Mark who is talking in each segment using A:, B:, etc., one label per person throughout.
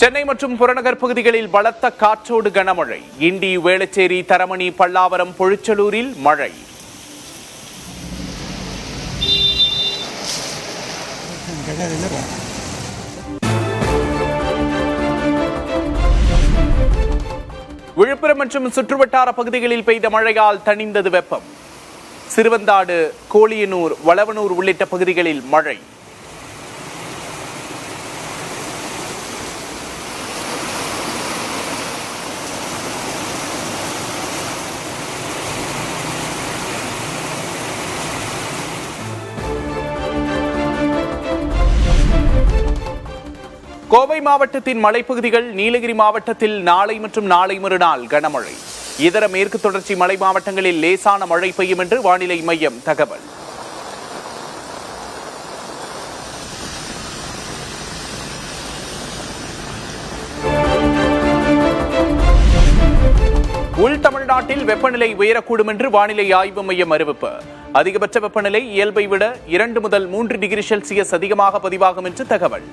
A: சென்னை மற்றும் புறநகர் பகுதிகளில் பலத்த காற்றோடு கனமழை. கிண்டி, வேளச்சேரி, தரமணி, பல்லாவரம், பொழிச்சலூரில் மழை. விழுப்புரம் மற்றும் சுற்றுவட்டார பகுதிகளில் பெய்த மழையால் தணிந்தது வெப்பம். சிறுவந்தாடு, கோலியனூர், வளவனூர் உள்ளிட்ட பகுதிகளில் மழை. கோவை மாவட்டத்தின் மலைப்பகுதிகள், நீலகிரி மாவட்டத்தில் நாளை மற்றும் நாளை மறுநாள் கனமழை. இதர மேற்கு தொடர்ச்சி மலை மாவட்டங்களில் லேசான மழை பெய்யும் என்று வானிலை மையம் தகவல். உள் தமிழ்நாட்டில் வெப்பநிலை உயரக்கூடும் என்று வானிலை ஆய்வு மையம் அறிவிப்பு. அதிகபட்ச வெப்பநிலை இயல்பை விட 2 முதல் 3 டிகிரி செல்சியஸ் அதிகமாக பதிவாகும் என்று தகவல்.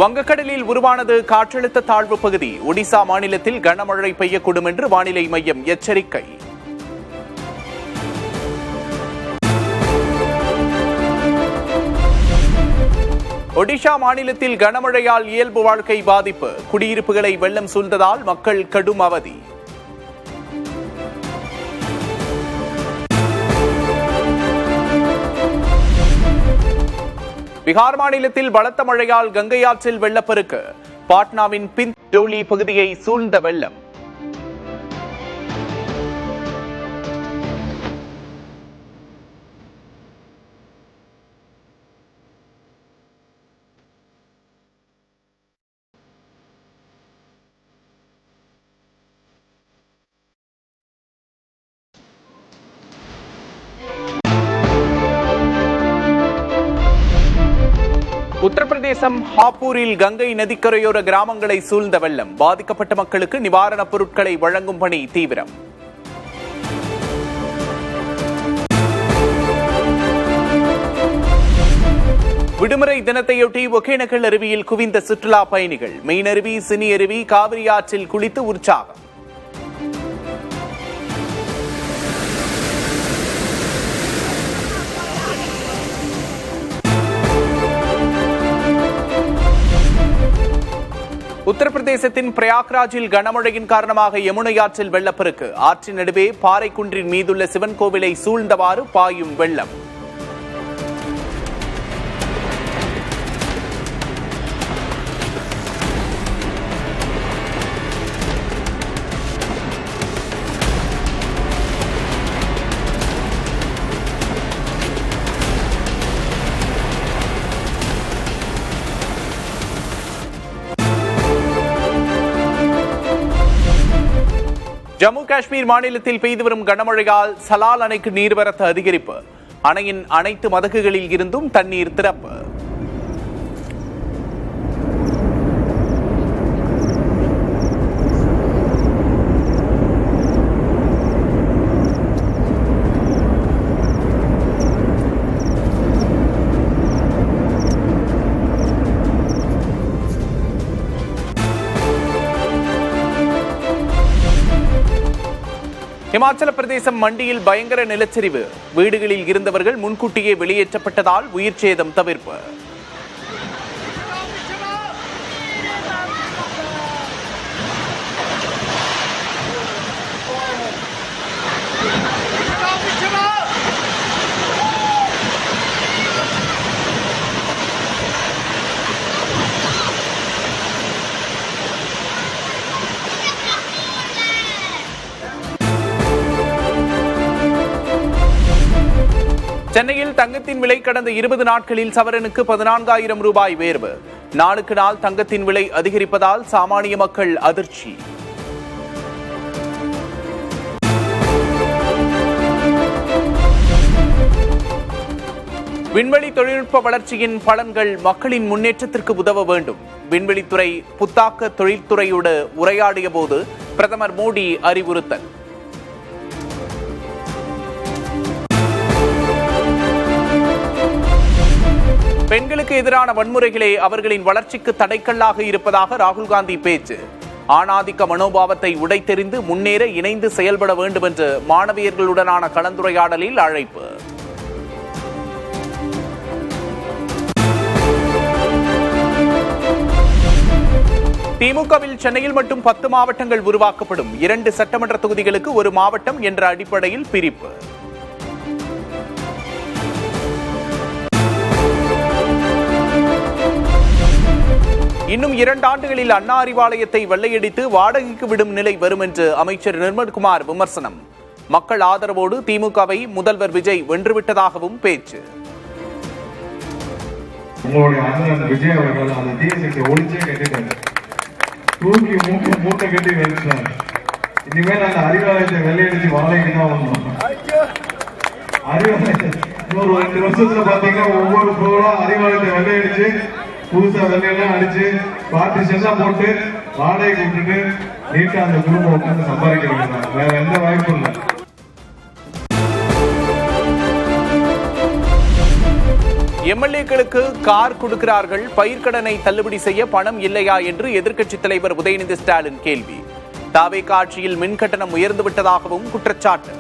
A: வங்கக்கடலில் உருவானது காற்றழுத்த தாழ்வு பகுதி. ஒடிசா மாநிலத்தில் கனமழை பெய்யக்கூடும் என்று வானிலை மையம் எச்சரிக்கை. ஒடிஷா மாநிலத்தில் கனமழையால் இயல்பு வாழ்க்கை பாதிப்பு. குடியிருப்புகளை வெள்ளம் சூழ்ந்ததால் மக்கள் கடும் அவதி. பீகார் மாநிலத்தில் பலத்த மழையால் கங்கை ஆற்றில் வெள்ளப்பெருக்கு. பாட்னாவின் பின்டோலி பகுதியை சூழ்ந்த வெள்ளம். உத்தரப்பிரதேசம் ஹாப்பூரில் கங்கை நதிக்கரையோர கிராமங்களை சூழ்ந்த வெள்ளம். பாதிக்கப்பட்ட மக்களுக்கு நிவாரணப் பொருட்களை வழங்கும் பணி தீவிரம். விடுமுறை தினத்தையொட்டி ஒகேனக்கல் அருவியில் குவிந்த சுற்றுலா பயணிகள். மெயினருவி, சினி அருவி, காவிரி ஆற்றில் குளித்து உற்சாகம். உத்தரப்பிரதேசத்தின் பிரயாக்ராஜில் கனமழையின் காரணமாக யமுனை ஆற்றில் வெள்ளப்பெருக்கு. ஆற்றின் நடுவே பாறை குன்றின் மீதுள்ள சிவன் கோவிலை சூழ்ந்தவாறு பாயும் வெள்ளம். ஜம்மு காஷ்மீர் மாநிலத்தில் பெய்து வரும் கனமழையால் சலால் அணைக்கு நீர்வரத்து அதிகரிப்பு. அணையின் அனைத்து மதகுகளில் இருந்தும் தண்ணீர் திறப்பு. இமாச்சல பிரதேசம் மண்டியில் பயங்கர நிலச்சரிவு. வீடுகளில் இருந்தவர்கள் முன்கூட்டியே வெளியேற்றப்பட்டதால் உயிர் சேதம் தவிர்ப்பு. சென்னையில் தங்கத்தின் விலை கடந்த 20 நாட்களில் சவரனுக்கு 14,000 ரூபாய் உயர்வு. நாளுக்கு நாள் தங்கத்தின் விலை அதிகரிப்பதால் சாமானிய மக்கள் அதிர்ச்சி. விண்வெளி தொழில்நுட்ப வளர்ச்சியின் பலன்கள் மக்களின் முன்னேற்றத்திற்கு உதவ வேண்டும். விண்வெளித்துறை புத்தாக்க தொழில்துறையோடு உரையாடிய போது பிரதமர் மோடி அறிவுறுத்தல். பெண்களுக்கு எதிரான வன்முறைகளே அவர்களின் வளர்ச்சிக்கு தடைக்கல்லாக இருப்பதாக ராகுல் காந்தி பேச்சு. ஆணாதிக்க மனோபாவத்தை உடைத்தெறிந்து முன்னேற இணைந்து செயல்பட வேண்டும் என்று மாணவியர்களுடனான கலந்துரையாடலில் அழைப்பு. திமுகவில் சென்னையில் மட்டும் 10 மாவட்டங்கள் உருவாக்கப்படும். 2 சட்டமன்ற தொகுதிகளுக்கு ஒரு மாவட்டம் என்ற அடிப்படையில் பிரிப்பு. இன்னும் 2 ஆண்டுகளில் அண்ணா அறிவாலயத்தை வெள்ளையடித்து வாடகைக்கு விடும் நிலை வரும் என்று அமைச்சர் நிர்மல்குமார் விமர்சனம். மக்கள் ஆதரவோடு திமுகவை முதல்வர் விஜய் வென்றுவிட்டதாகவும் பேச்சு.
B: உங்களுடைய அண்ணன் விஜய் அவர்கள் அந்த தீயசக்தியை ஒழிச்சே கட்டிட்டாரு. தூக்கி மூட்டை கட்டி வச்சாரு. இனிமேல் அந்த அறிவாலயத்தை வெள்ளையடிச்சு வாடகைக்கு தான் வந்தோம். அறிவாலயத்தை இன்னொரு 2 வருஷத்துல பாத்தீங்கன்னா ஒவ்வொரு பொருளும் அறிவாலயத்தை வெள்ளையடிச்சு புதுசா வெள்ளையெல்லாம் அடிச்சு பார்ட்டிஷன் தான் போட்டு வாடகை விட்டுட்டு நீட்டா அந்த குடும்பம் உட்காந்து சம்பாதிக்கிறாங்க. வேற எந்த வாய்ப்பும் இல்லை.
A: எம்எல்ஏக்களுக்கு கார் கொடுக்கிறார்கள், பயிர்க்கடனை தள்ளுபடி செய்ய பணம் இல்லையா என்று எதிர்க்கட்சித் தலைவர் உதயநிதி ஸ்டாலின் கேள்வி. தாவேக ஆட்சியில் மின் கட்டணம் உயர்ந்து விட்டதாகவும் குற்றச்சாட்டு.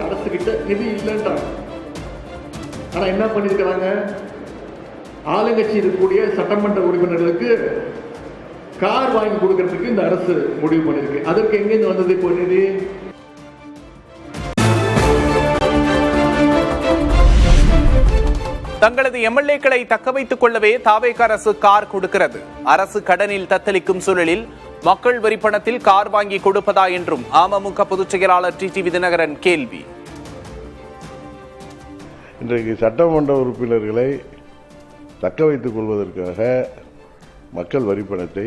C: அரசு கிட்ட நிதி இல்லைன்றாங்க. ஆனா என்ன பண்ணிருக்கிறாங்க, ஆளுங்கட்சி இருக்கக்கூடிய சட்டமன்ற உறுப்பினர்களுக்கு கார் வாங்கி கொடுக்கறதுக்கு இந்த அரசு முடிவு பண்ணிருக்கு. அதற்கு எங்கிருந்து வந்தது இப்போ நிதி?
A: தங்களது எம்எல்ஏக்களை தக்க வைத்துக் கொள்ளவே தாவேக அரசு கார் கொடுக்கிறது. அரசு கடனில் தத்தளிக்கும் சூழலில் மக்கள் வரி பணத்தில் கார் வாங்கி கொடுப்பதா என்றும் அமமுக பொதுச் செயலாளர் டிடிவி தினகரன் கேள்வி.
D: இன்றைக்கு சட்டமன்ற உறுப்பினர்களை தக்க வைத்துக் கொள்வதற்காக மக்கள் வரி பணத்தை,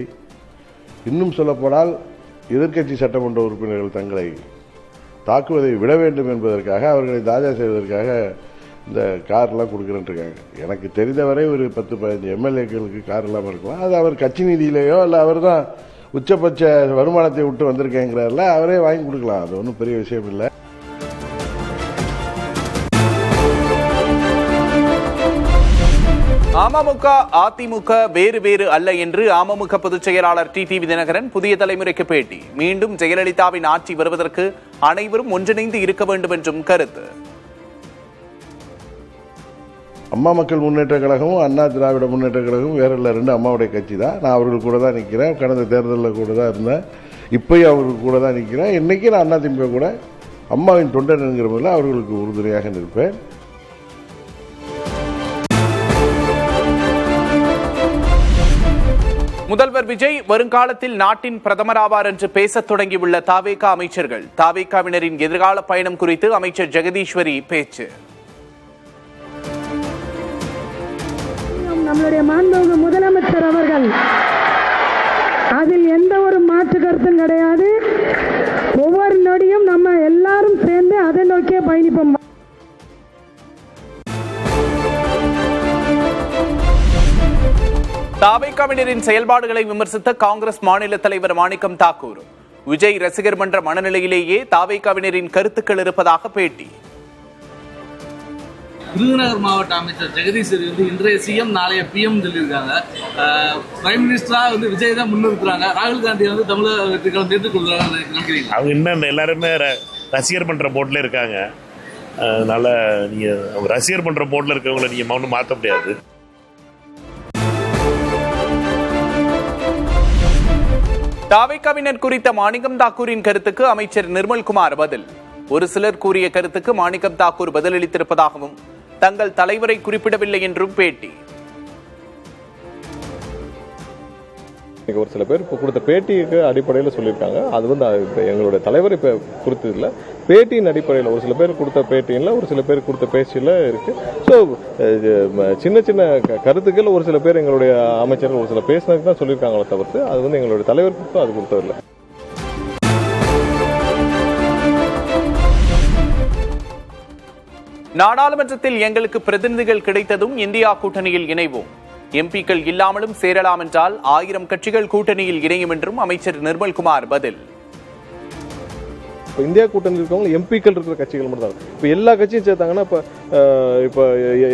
D: இன்னும் சொல்லப்போனால் எதிர்க்கட்சி சட்டமன்ற உறுப்பினர்கள் தங்களை தாக்குவதை விட வேண்டும் என்பதற்காக, அவர்களை தாஜா செய்வதற்காக இந்த கார்லாம் கொடுக்குறேன்ருக்காங்க. எனக்கு தெரிந்தவரை ஒரு 10-15 எம்எல்ஏக்களுக்கு கார் இல்லாமல் இருக்கலாம். அது அவர் கட்சி நிதியிலேயோ இல்லை அவர் தான் உச்சபட்ச வருமானத்தை விட்டு வந்திருக்கேங்கிறார்ல, அவரே வாங்கி கொடுக்கலாம். அது ஒன்றும் பெரிய விஷயம் இல்லை.
A: அமமுக அதிமுக வேறு வேறு அல்ல என்று அமமுக பொதுச் செயலாளர் டிடிவி தினகரன் புதிய தலைமுறைக்கு பேட்டி. மீண்டும் ஜெயலலிதாவின் ஆட்சி வருவதற்கு அனைவரும் ஒன்றிணைந்து இருக்க வேண்டும் என்றும் கருத்து.
D: அம்மா மக்கள் முன்னேற்ற கழகமும் அண்ணா திராவிட முன்னேற்ற கழகமும் வேற இல்லை, 2 அம்மாவுடைய கட்சி தான். நான் அவர்கள் கூட தான் நிற்கிறேன். கடந்த தேர்தலில் கூட தான் இருந்தேன். இப்பயும் அவர்கள் கூட தான் நிற்கிறேன். இன்னைக்கு நான் அதிமுக கூட அம்மாவின் தொண்டன் என்கிற முறையில் அவர்களுக்கு உறுதுணையாக நிற்பேன்.
A: முதல்வர் விஜய் வருங்காலத்தில் நாட்டின் பிரதமராவார் என்று பேசத் தொடங்கியுள்ள தாவேக அமைச்சர்கள். தாவேகாவினரின் எதிர்கால பயணம் குறித்து அமைச்சர் ஜெகதீஸ்வரி பேச்சு.
E: நம்மளுடைய மாண்புமிகு முதலமைச்சர் அவர்கள், அதில் எந்த ஒரு மாற்று கருத்தும் கிடையாது. ஒவ்வொரு நொடியும் நம்ம எல்லாரும் சேர்ந்து அதை நோக்கியே பயணிப்போம்.
A: தாவேகாவினரின் செயல்பாடுகளை விமர்சித்த காங்கிரஸ் மாநில தலைவர் மாணிக்கம் தாக்கூர், விஜய் ரசிகர் மன்ற மனநிலையிலேயே தாவேகாவினரின் கருத்துக்கள் இருப்பதாக பேட்டி.
F: விருதுநகர் மாவட்ட அமைச்சர் ஜெகதீஸ்வரி இன்றைய சிஎம் நாளைய பிஎம் சொல்லியிருக்காங்க. பிரைம் மினிஸ்டரா விஜய் தான் முன்னிறுத்துறாங்க. ராகுல் காந்தி தமிழக வெற்றிக்காலம் ஏற்றுக்கொள்றாங்க நினைக்கிறீங்க?
G: அவங்க இன்னும் எல்லாருமே ரசிகர் பண்ற போர்ட்ல இருக்காங்க. அதனால நீங்க ரசிகர் பண்ற போர்ட்ல இருக்கவங்களை நீங்க ஒன்றும் மாற்ற முடியாது.
A: தாவேகாவினர் குறித்த மாணிக்கம் தாக்கூரின் கருத்துக்கு அமைச்சர் நிர்மல்குமார் பதில். ஒரு சிலர் கூறிய கருத்துக்கு மாணிக்கம் தாக்கூர் பதிலளித்திருப்பதாகவும் தங்கள் தலைவரை குறிப்பிடவில்லை என்றும் பேட்டி.
H: ஒரு சில பேர் கொடுத்த பேட்டிக்கு அடிப்படையில் சொல்லியிருக்காங்க. அது எங்களுடைய தலைவர் இப்போ குறித்ததில்லை, பேட்டியின் அடிப்படையில் ஒரு சில பேர் கொடுத்த பேட்டியில் ஒரு சில பேர் கொடுத்த பேச்சில் இருக்கு. ஸோ சின்ன சின்ன கருத்துக்கள் ஒரு சில பேர் எங்களுடைய அமைச்சர்கள் ஒரு சில பேசினதுக்கு தான் சொல்லியிருக்காங்களே தவிர்த்து அது எங்களுடைய தலைவருக்கு அது கொடுத்ததில்லை.
A: நாடாளுமன்றத்தில் எங்களுக்கு பிரதிநிதிகள் கிடைத்ததும் இந்தியா கூட்டணியில் இணைவோம். எம்பிக்கள் இல்லாமலும் சேரலாம் என்றால் 1000 கட்சிகள் கூட்டணியில் இணையும் என்றும் அமைச்சர் நிர்மல்குமார் பதில்.
H: இப்போ இந்தியா கூட்டணி இருக்கவங்க எம்பிக்கள் இருக்கிற கட்சிகள் மட்டும் தான். இப்போ எல்லா கட்சியும் சேர்த்தாங்கன்னா இப்போ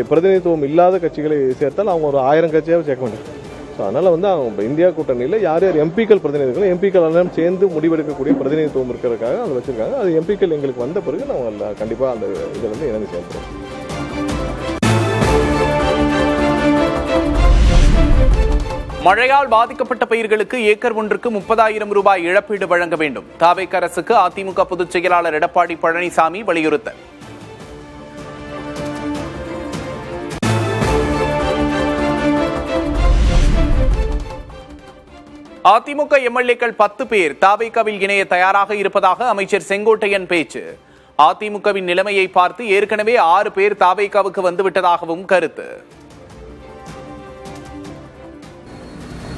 H: பிரதிநிதித்துவம் இல்லாத கட்சிகளை சேர்த்தால் அவங்க ஒரு 1000 கட்சியாவது சேர்க்க வேண்டியது. ஸோ அதனால் வந்து அவங்க இந்தியா கூட்டணியில் யார் யார் எம்பிக்கள் பிரதிநிதிகள் எம்பிக்கள் எல்லாம் சேர்ந்து முடிவெடுக்கக்கூடிய பிரதிநிதித்துவம் இருக்கிறதுக்காக அதை வச்சுருக்காங்க. அது எம்பிக்கள் எங்களுக்கு வந்த பிறகு நாங்கள் கண்டிப்பாக அந்த இதில் வந்து இணைந்து சேர்ந்துருவோம்.
A: மழையால் பாதிக்கப்பட்ட பயிர்களுக்கு ஏக்கர் ஒன்றுக்கு 30,000 ரூபாய் இழப்பீடு வழங்க வேண்டும். தாவேக அரசுக்கு அதிமுக பொதுச் செயலாளர் எடப்பாடி பழனிசாமி வலியுறுத்தல். அதிமுக எம்எல்ஏக்கள் 10 பேர் தாவேகவில் இணைய தயாராக இருப்பதாக அமைச்சர் செங்கோட்டையன் பேச்சு. அதிமுகவின் நிலைமையை பார்த்து ஏற்கனவே 6 பேர் தாவேகவுக்கு வந்துவிட்டதாகவும் கருத்து.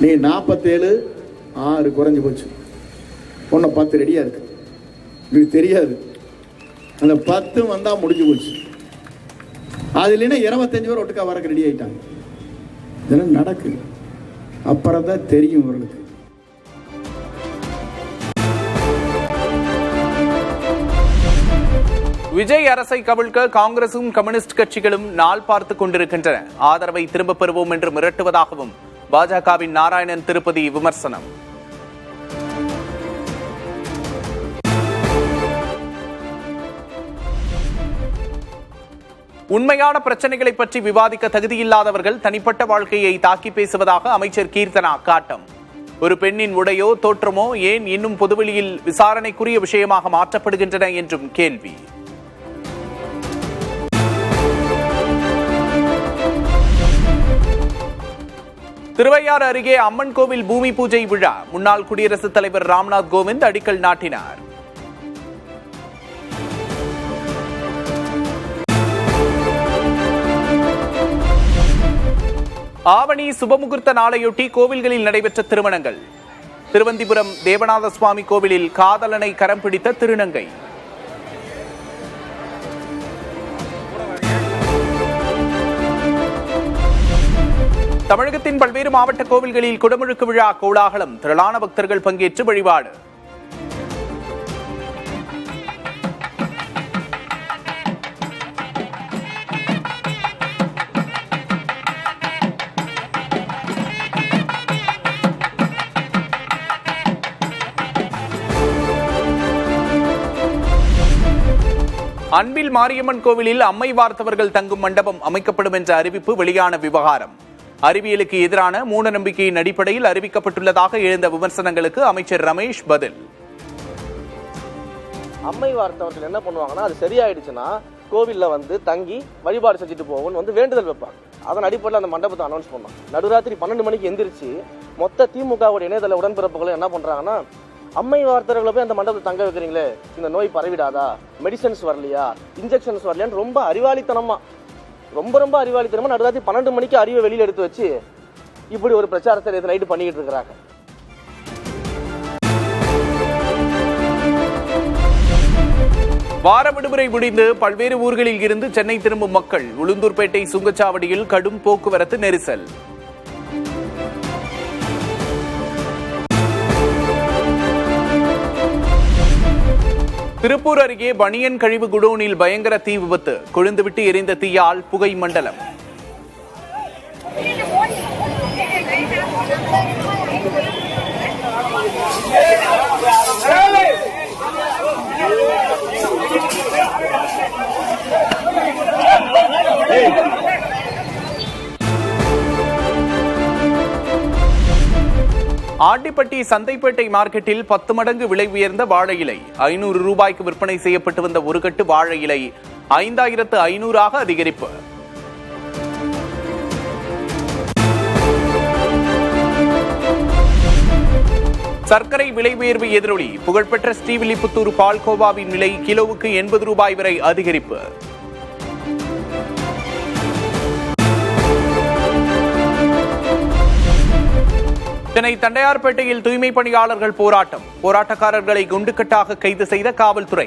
C: நீ 47 6 குறைஞ்சி போச்சு, ஒன்று 10 ரெடியாக இருக்கு. இது தெரியாது, அந்த 10 வந்தால் முடிஞ்சு போச்சு. அது இல்லைன்னா 25 பேர் ஒட்டுக்கா வரக்கு ரெடி ஆகிட்டாங்க. இதெல்லாம் நடக்குது, அப்புறம் தான் தெரியும் இவர்களுக்கு.
A: விஜய் அரசை கவிழ்க்க காங்கிரசும் கம்யூனிஸ்ட் கட்சிகளும் நாள் பார்த்துக் கொண்டிருக்கின்றன. ஆதரவை திரும்பப் பெறுவோம் என்று மிரட்டுவதாகவும் பாஜகவின் நாராயணன் திருப்பதி விமர்சனம். உண்மையான பிரச்சனைகளை பற்றி விவாதிக்க தகுதியில்லாதவர்கள் தனிப்பட்ட வாழ்க்கையை தாக்கி பேசுவதாக அமைச்சர் கீர்த்தனா காட்டம். ஒரு பெண்ணின் உடையோ தோற்றமோ ஏன் இன்னும் பொதுவெளியில் விசாரணைக்குரிய விஷயமாக மாற்றப்படுகின்றன என்றும் கேள்வி. திருவையாறு அருகே அம்மன் கோவில் பூமி பூஜை விழா. முன்னாள் குடியரசுத் தலைவர் ராம்நாத் கோவிந்த் அடிக்கல் நாட்டினார். ஆவணி சுபமுகூர்த்த நாளையொட்டி கோவில்களில் நடைபெற்ற திருமணங்கள். திருவந்திபுரம் தேவநாத சுவாமி கோவிலில் காதலனை கரம் பிடித்த திருநங்கை. தமிழகத்தின் பல்வேறு மாவட்ட கோவில்களில் குடமுழுக்கு விழா கோலாகலம். திரளான பக்தர்கள் பங்கேற்று வழிபாடு. அன்பில் மாரியம்மன் கோவிலில் அம்மை வார்த்தவர்கள் தங்கும் மண்டபம் அமைக்கப்படும் என்ற அறிவிப்பு வெளியான விவகாரம். அறிவியலுக்கு எதிரான மூட நம்பிக்கையின் அடிப்படையில் அறிவிக்கப்பட்டுள்ளதாக எழுந்த விமர்சனங்களுக்கு அமைச்சர் ரமேஷ் பதில்.
I: அம்மை வார்த்தவர்கள் என்ன பண்ணுவாங்கன்னா, அது சரியாயிடுச்சுன்னா கோவிலில் வந்து தங்கி வழிபாடு செஞ்சுட்டு போவோம்னு வந்து வேண்டுதல் வைப்பாங்க. அதன் அடிப்படையில் அந்த மண்டபத்தை அனௌன்ஸ் பண்ணோம். நடுராத்திரி 12 மணிக்கு எந்திரிச்சு மொத்த திமுகவுடைய இணையதள உடன்பிறப்புகளும் என்ன பண்றாங்கன்னா, அம்மை வார்த்தவர்களை போய் அந்த மண்டபத்தை தங்க வைக்கிறீங்களே, இந்த நோய் பரவிடாதா, மெடிசன்ஸ் வரலையா, இன்ஜெக்ஷன்ஸ் வரலையான்னு ரொம்ப அறிவாளித்தனமா நடுராத்திரி 12 மணிக்கு அறிவை வெளியில் எடுத்து வச்சு இப்படி ஒரு பிரச்சாரத்தை நைட்டு பண்ணிக்கிட்டு இருக்கிறாங்க.
A: வார விடுமுறை முடிந்து பல்வேறு ஊர்களில் இருந்து சென்னை திரும்பும் மக்கள். உளுந்தூர்பேட்டை சுங்கச்சாவடியில் கடும் போக்குவரத்து நெரிசல். திருப்பூர் அருகே பனியன் கழிவு குடோனில் பயங்கர தீ விபத்து. கொழுந்துவிட்டு எரிந்த தீயால் புகை மண்டலம். ஆண்டிப்பட்டி சந்தைப்பேட்டை மார்க்கெட்டில் 10 மடங்கு விலை உயர்ந்த வாழை இலை. 500 ரூபாய்க்கு விற்பனை செய்யப்பட்டு வந்த ஒரு கட்டு வாழை இலை 5500 அதிகரிப்பு. சர்க்கரை விலை உயர்வு எதிரொலி. புகழ்பெற்ற ஸ்ரீவில்லிபுத்தூர் பால்கோவாவின் விலை கிலோவுக்கு 80 ரூபாய் வரை அதிகரிப்பு. சென்னை தண்டையார்பேட்டையில் தூய்மை பணியாளர்கள் போராட்டம். போராட்டக்காரர்களை குண்டுக்கட்டாக கைது செய்த காவல்துறை.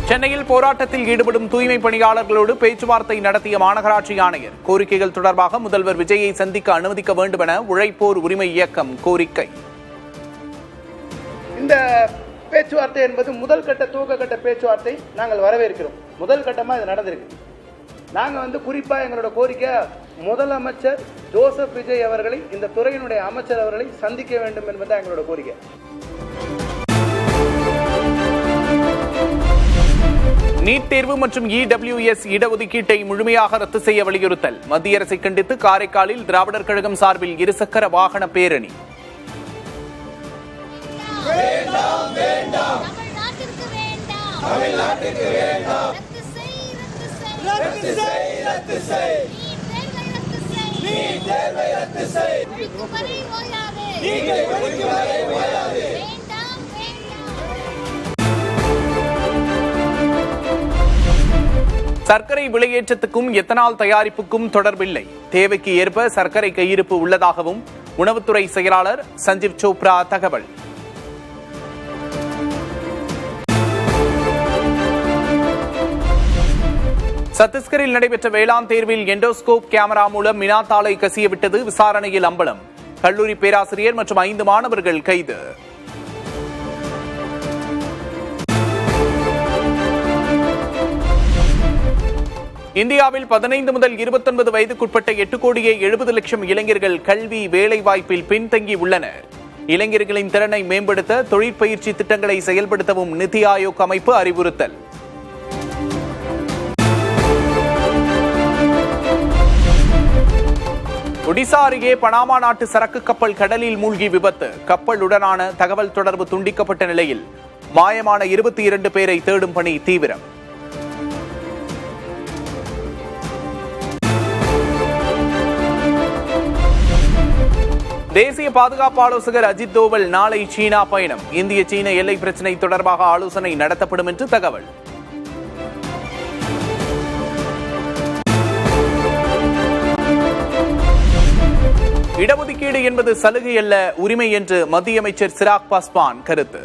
A: சென்னையில் போராட்டத்தில் ஈடுபடும் தூய்மை பணியாளர்களோடு பேச்சுவார்த்தை நடத்திய மாநகராட்சி ஆணையர். கோரிக்கைகள் தொடர்பாக முதல்வர் விஜயை சந்திக்க அனுமதிக்க வேண்டும் என உழைப்போர் உரிமை இயக்கம் கோரிக்கை.
J: இந்த பேச்சுவார்த்தை என்பது முதல் கட்ட துவக்க கட்ட பேச்சுவார்த்தை நாங்கள் வரவேற்கிறோம். முதல் கட்டமாக இது நடந்திருக்கு. நாங்கள் குறிப்பாக எங்களோட கோரிக்கை முதலமைச்சர் ஜோசப் விஜய் அவர்களை, இந்த துறையினுடைய அமைச்சர் அவர்களை சந்திக்க வேண்டும் என்பது எங்களோட கோரிக்கை.
A: நீட் தேர்வு மற்றும் EWS இடஒதுக்கீட்டை முழுமையாக ரத்து செய்ய வலியுறுத்தல். மத்திய அரசை கண்டித்து காரைக்காலில் திராவிடர் கழகம் சார்பில் இருசக்கர வாகன பேரணி. சர்க்கரை விலையேற்றத்துக்கும் எத்தனால் தயாரிப்புக்கும் தொடர்பில்லை. தேவைக்கு ஏற்ப சர்க்கரை கையிருப்பு உள்ளதாகவும் உணவுத்துறை செயலாளர் சஞ்சீவ் சோப்ரா தகவல். சத்தீஸ்கரில் நடைபெற்ற வேளாண் தேர்வில் எண்டோஸ்கோப் கேமரா மூலம் வினாத்தாளை கசியவிட்டது விசாரணையில் அம்பலம். கல்லூரி பேராசிரியர் மற்றும் 5 மாணவர்கள் கைது. இந்தியாவில் 15 முதல் 29 வயதுக்குட்பட்ட 8,70,00,000 இளைஞர்கள் கல்வி வேலைவாய்ப்பில் பின்தங்கி உள்ளனர். இளைஞர்களின் திறனை மேம்படுத்த தொழிற்பயிற்சி திட்டங்களை செயல்படுத்தவும் நிதி ஆயோக் அமைப்பு அறிவுறுத்தல். ஒடிசா அருகே பனாமா நாட்டு சரக்கு கப்பல் கடலில் மூழ்கி விபத்து. கப்பலுடனான தகவல் தொடர்பு துண்டிக்கப்பட்ட நிலையில் மாயமான 22 பேரை தேடும் பணி தீவிரம். தேசிய பாதுகாப்பு ஆலோசகர் அஜித் தோவல் நாளை சீனா பயணம். இந்திய சீன எல்லை பிரச்சினை தொடர்பாக ஆலோசனை நடத்தப்படும் என்று தகவல். இடஒதுக்கீடு என்பது சலுகை அல்ல, உரிமை என்று மத்திய அமைச்சர் சிராக் பாஸ்வான் கருத்து.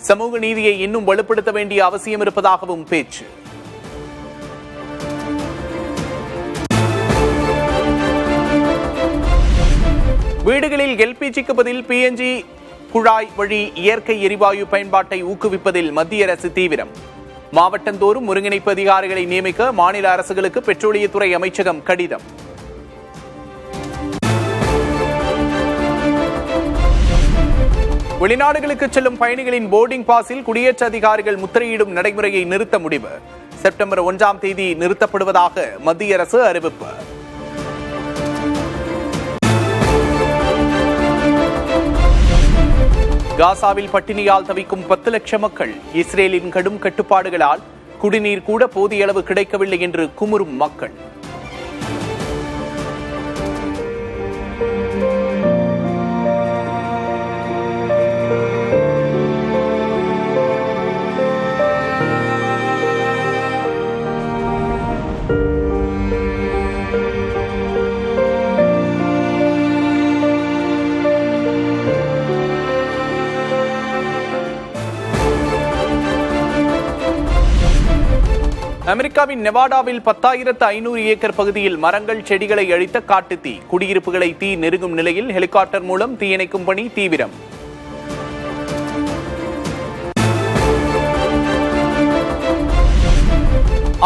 A: சமூக நீதியை இன்னும் வலுப்படுத்த வேண்டிய அவசியம் இருப்பதாகவும் பேச்சு. வீடுகளில் LPGக்கு பதில் PNG குழாய் வழி இயற்கை எரிவாயு பயன்பாட்டை ஊக்குவிப்பதில் மத்திய அரசு தீவிரம். மாவட்டந்தோறும் ஒருங்கிணைப்பு அதிகாரிகளை நியமிக்க மாநில அரசுகளுக்கு பெட்ரோலியத்துறை அமைச்சகம் கடிதம். வெளிநாடுகளுக்கு செல்லும் பயணிகளின் போர்டிங் பாஸில் குடியேற்ற அதிகாரிகள் முத்திரையிடும் நடைமுறையை நிறுத்த முடிவு. செப்டம்பர் 1ஆம் தேதி நிறுத்தப்படுவதாக மத்திய அரசு அறிவிப்பு. காசாவில் பட்டினியால் தவிக்கும் 10 லட்சம் மக்கள். இஸ்ரேலின் கடும் கட்டுப்பாடுகளால் குடிநீர் கூட போதிய அளவு கிடைக்கவில்லை என்று குமுறும் மக்கள். அமெரிக்காவின் நெவாடாவில் 10,500 ஏக்கர் பகுதியில் மரங்கள் செடிகளை அழித்த காட்டுத்தீ. குடியிருப்புகளை தீ நெருங்கும் நிலையில் ஹெலிகாப்டர் மூலம் தீயணைக்கும் பணி தீவிரம்.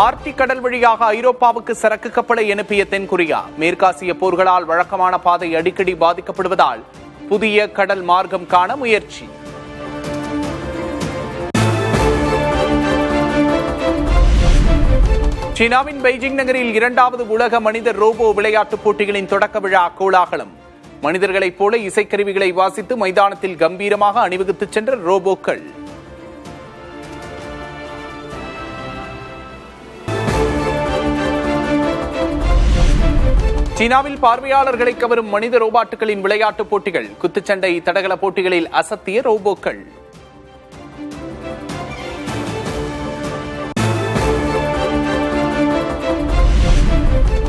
A: ஆர்டிக் கடல் வழியாக ஐரோப்பாவுக்கு சரக்கு கப்பலை அனுப்பிய தென்கொரியா. மேற்காசிய போர்களால் வழக்கமான பாதை அடிக்கடி பாதிக்கப்படுவதால் புதிய கடல் மார்க்கம் காண முயற்சி. சீனாவின் பெய்ஜிங் நகரில் 2வது உலக மனித ரோபோ விளையாட்டுப் போட்டிகளின் தொடக்க விழா கோலாகலம். மனிதர்களைப் போல இசைக்கருவிகளை வாசித்து மைதானத்தில் கம்பீரமாக அணிவகுத்துச் சென்ற ரோபோக்கள். சீனாவில் பார்வையாளர்களை கவரும் மனித ரோபாட்டுகளின் விளையாட்டுப் போட்டிகள். குத்துச்சண்டை, தடகள போட்டிகளில் அசத்திய ரோபோக்கள்.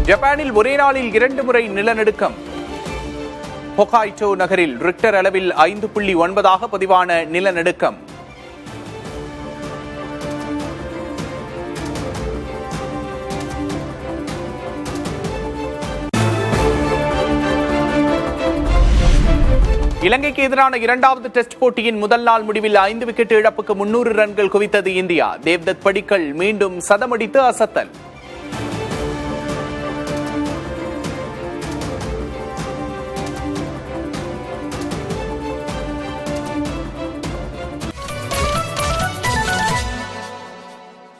A: ஜப்பானில் ஒரே நாளில் 2 முறை நிலநடுக்கம். ஹொக்காய்டோ நகரில் ரிக்டர் அளவில் 5.9 பதிவான நிலநடுக்கம். இலங்கைக்கு எதிரான இரண்டாவது டெஸ்ட் போட்டியின் முதல் நாள் முடிவில் 5 விக்கெட் இழப்புக்கு 300 ரன்கள் குவித்தது இந்தியா. தேவ்தத் படிக்கல் மீண்டும் சதமடித்து அசத்தல்.